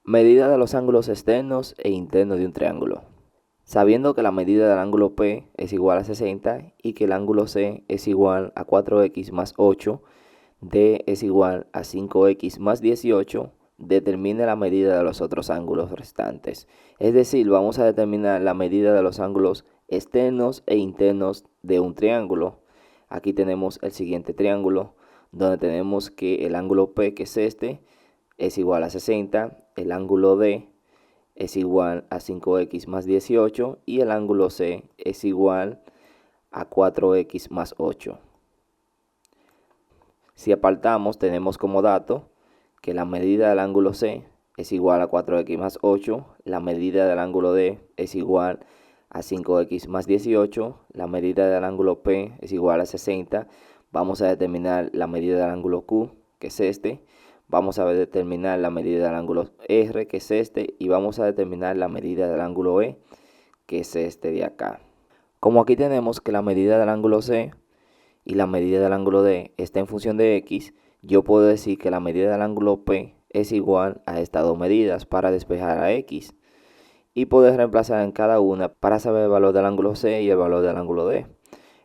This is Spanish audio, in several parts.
Medida de los ángulos externos e internos de un triángulo. Sabiendo que la medida del ángulo P es igual a 60 y que el ángulo C es igual a 4x más 8, D es igual a 5x más 18, determine la medida de los otros ángulos restantes. Es decir, vamos a determinar la medida de los ángulos externos e internos de un triángulo. Aquí tenemos el siguiente triángulo, donde tenemos que el ángulo P, que es este, es igual a 60, el ángulo D es igual a 5x más 18 y el ángulo C es igual a 4x más 8. Si apartamos, tenemos como dato que la medida del ángulo C es igual a 4x más 8, la medida del ángulo D es igual a 5x más 18, la medida del ángulo P es igual a 60. Vamos a determinar la medida del ángulo Q, que es este. Vamos a determinar la medida del ángulo R, que es este, y vamos a determinar la medida del ángulo E, que es este de acá. Como aquí tenemos que la medida del ángulo C y la medida del ángulo D está en función de X, yo puedo decir que la medida del ángulo P es igual a estas dos medidas para despejar a X y poder reemplazar en cada una para saber el valor del ángulo C y el valor del ángulo D.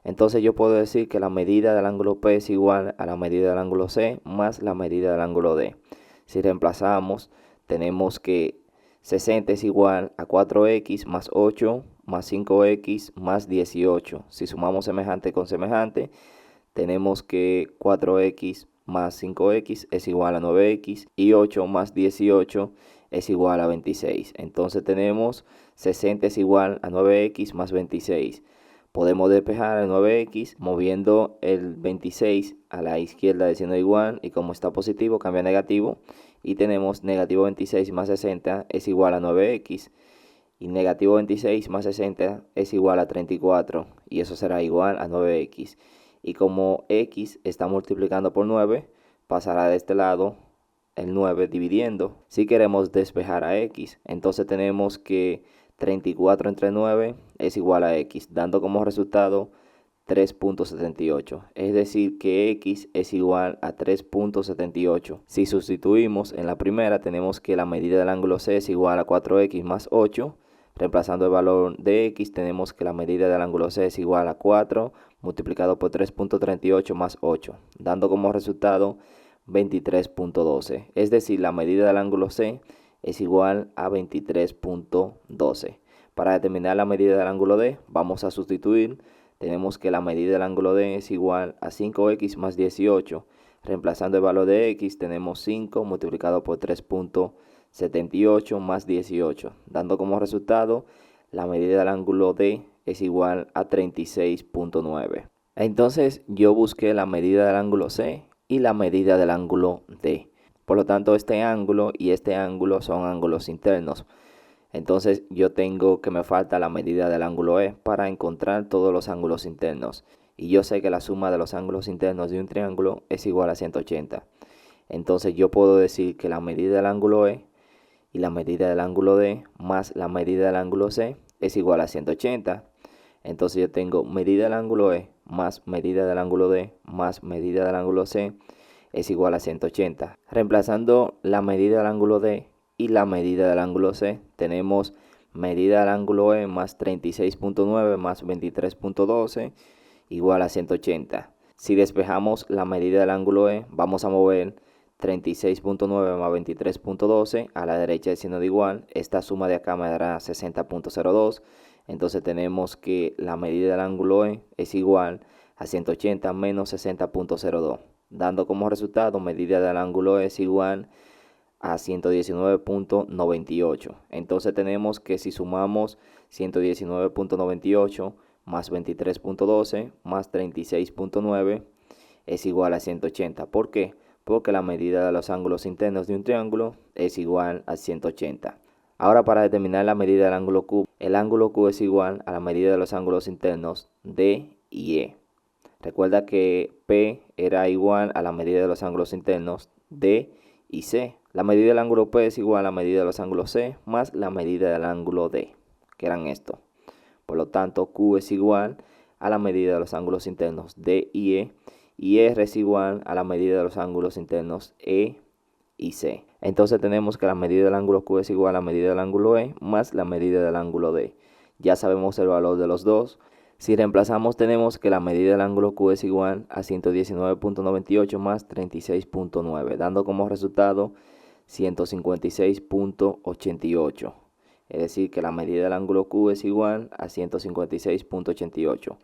Entonces yo puedo decir que la medida del ángulo P es igual a la medida del ángulo C más la medida del ángulo D. Si reemplazamos, tenemos que 60 es igual a 4x más 8 más 5x más 18. Si sumamos semejante con semejante, tenemos que 4x más 5x es igual a 9x y 8 más 18 es igual a 26. Entonces tenemos 60 es igual a 9x más 26. Podemos despejar el 9x moviendo el 26 a la izquierda diciendo igual, y como está positivo cambia a negativo y tenemos negativo 26 más 60 es igual a 9x y negativo 26 más 60 es igual a 34 y eso será igual a 9x. Y como x está multiplicando por 9, pasará de este lado el 9 dividiendo. Si queremos despejar a x, entonces tenemos que 34 entre 9 es igual a x, dando como resultado 3.78. Es decir, que x es igual a 3.78. Si sustituimos en la primera, tenemos que la medida del ángulo C es igual a 4x más 8. Reemplazando el valor de x, tenemos que la medida del ángulo C es igual a 4 multiplicado por 3.38 más 8, dando como resultado 23.12. Es decir, la medida del ángulo C es igual a 23.12. Para determinar la medida del ángulo D, vamos a sustituir. Tenemos que la medida del ángulo D es igual a 5x más 18. Reemplazando el valor de x, tenemos 5 multiplicado por 3.78 más 18, dando como resultado la medida del ángulo D es igual a 36.9. Entonces yo busqué la medida del ángulo C y la medida del ángulo D. Por lo tanto, este ángulo y este ángulo son ángulos internos. Entonces yo tengo que me falta la medida del ángulo E para encontrar todos los ángulos internos. Y yo sé que la suma de los ángulos internos de un triángulo es igual a 180. Entonces yo puedo decir que la medida del ángulo E y la medida del ángulo D más la medida del ángulo C es igual a 180. Entonces yo tengo medida del ángulo E más medida del ángulo D más medida del ángulo C es igual a 180. Reemplazando la medida del ángulo D y la medida del ángulo C, tenemos medida del ángulo E más 36.9 más 23.12 igual a 180. Si despejamos la medida del ángulo E, vamos a mover 36.9 más 23.12 a la derecha del signo de igual. Esta suma de acá me dará 60.02. Entonces tenemos que la medida del ángulo E es igual a 180 menos 60.02, dando como resultado medida del ángulo E es igual a 119.98. Entonces tenemos que si sumamos 119.98 más 23.12 más 36.9 es igual a 180. ¿Por qué? Porque la medida de los ángulos internos de un triángulo es igual a 180. Ahora, para determinar la medida del ángulo Q, el ángulo Q es igual a la medida de los ángulos internos D y E. Recuerda que P era igual a la medida de los ángulos internos D y C. La medida del ángulo P es igual a la medida de los ángulos C más la medida del ángulo D, que eran estos. Por lo tanto, Q es igual a la medida de los ángulos internos D y R es igual a la medida de los ángulos internos E y C. Entonces tenemos que la medida del ángulo Q es igual a la medida del ángulo E más la medida del ángulo D. Ya sabemos el valor de los dos. Si reemplazamos, tenemos que la medida del ángulo Q es igual a 119.98 más 36.9, dando como resultado 156.88. Es decir, que la medida del ángulo Q es igual a 156.88.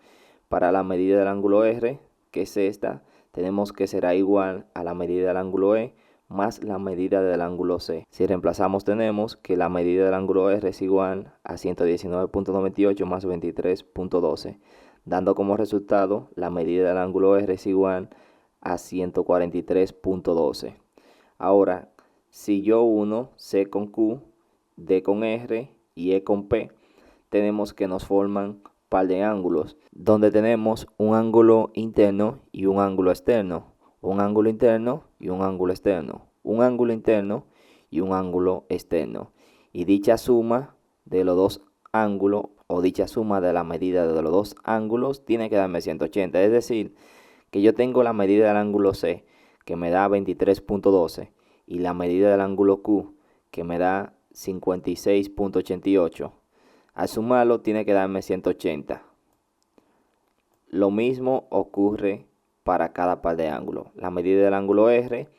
Para la medida del ángulo R, que es esta, tenemos que será igual a la medida del ángulo E más la medida del ángulo C. Si reemplazamos, tenemos que la medida del ángulo R es igual a 119.98 más 23.12, dando como resultado la medida del ángulo R es igual a 143.12. Ahora, si yo uno C con Q, D con R y E con P, tenemos que nos forman par de ángulos, donde tenemos un ángulo interno y un ángulo externo, un ángulo interno y un ángulo externo, un ángulo interno y un ángulo externo. Y dicha suma de los dos ángulos, o dicha suma de la medida de los dos ángulos, tiene que darme 180. Es decir, que yo tengo la medida del ángulo C, que me da 23.12, y la medida del ángulo Q, que me da 56.88. Al sumarlo tiene que darme 180. Lo mismo ocurre para cada par de ángulos. La medida del ángulo R,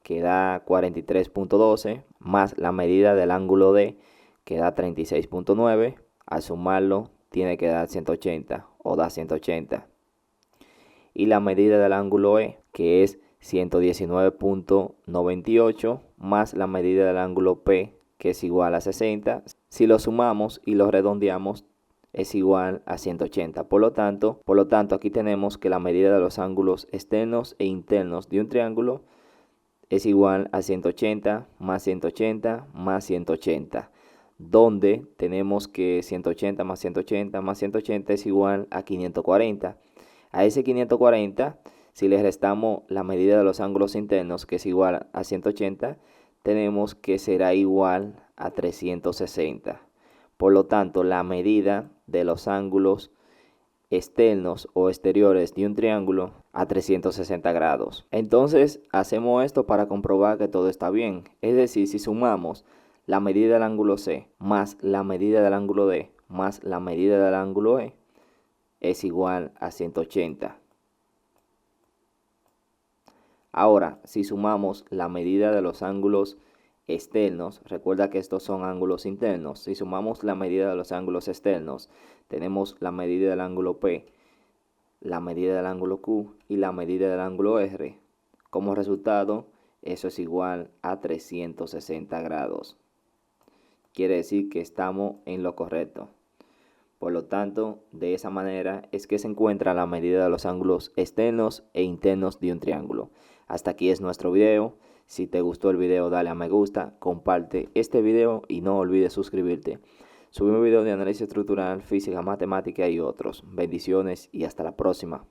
que da 43.12, más la medida del ángulo D, que da 36.9. Al sumarlo tiene que dar 180 o da 180. Y la medida del ángulo E, que es 119.98, más la medida del ángulo P, que es igual a 60. Si lo sumamos y lo redondeamos, es igual a 180. Por lo tanto, aquí tenemos que la medida de los ángulos externos e internos de un triángulo es igual a 180 más 180 más 180, donde tenemos que 180 más 180 más 180 es igual a 540. A ese 540, si le restamos la medida de los ángulos internos, que es igual a 180, tenemos que será igual a 360. Por lo tanto, la medida de los ángulos externos o exteriores de un triángulo a 360 grados. Entonces, hacemos esto para comprobar que todo está bien. Es decir, si sumamos la medida del ángulo C más la medida del ángulo D más la medida del ángulo E, es igual a 180. Ahora, si sumamos la medida de los ángulos externos, recuerda que estos son ángulos internos. Si sumamos la medida de los ángulos externos, tenemos la medida del ángulo P, la medida del ángulo Q y la medida del ángulo R. Como resultado, eso es igual a 360 grados. Quiere decir que estamos en lo correcto. Por lo tanto, de esa manera es que se encuentra la medida de los ángulos externos e internos de un triángulo. Hasta aquí es nuestro video. Si te gustó el video, dale a me gusta, comparte este video y no olvides suscribirte. Subimos videos de análisis estructural, física, matemática y otros. Bendiciones y hasta la próxima.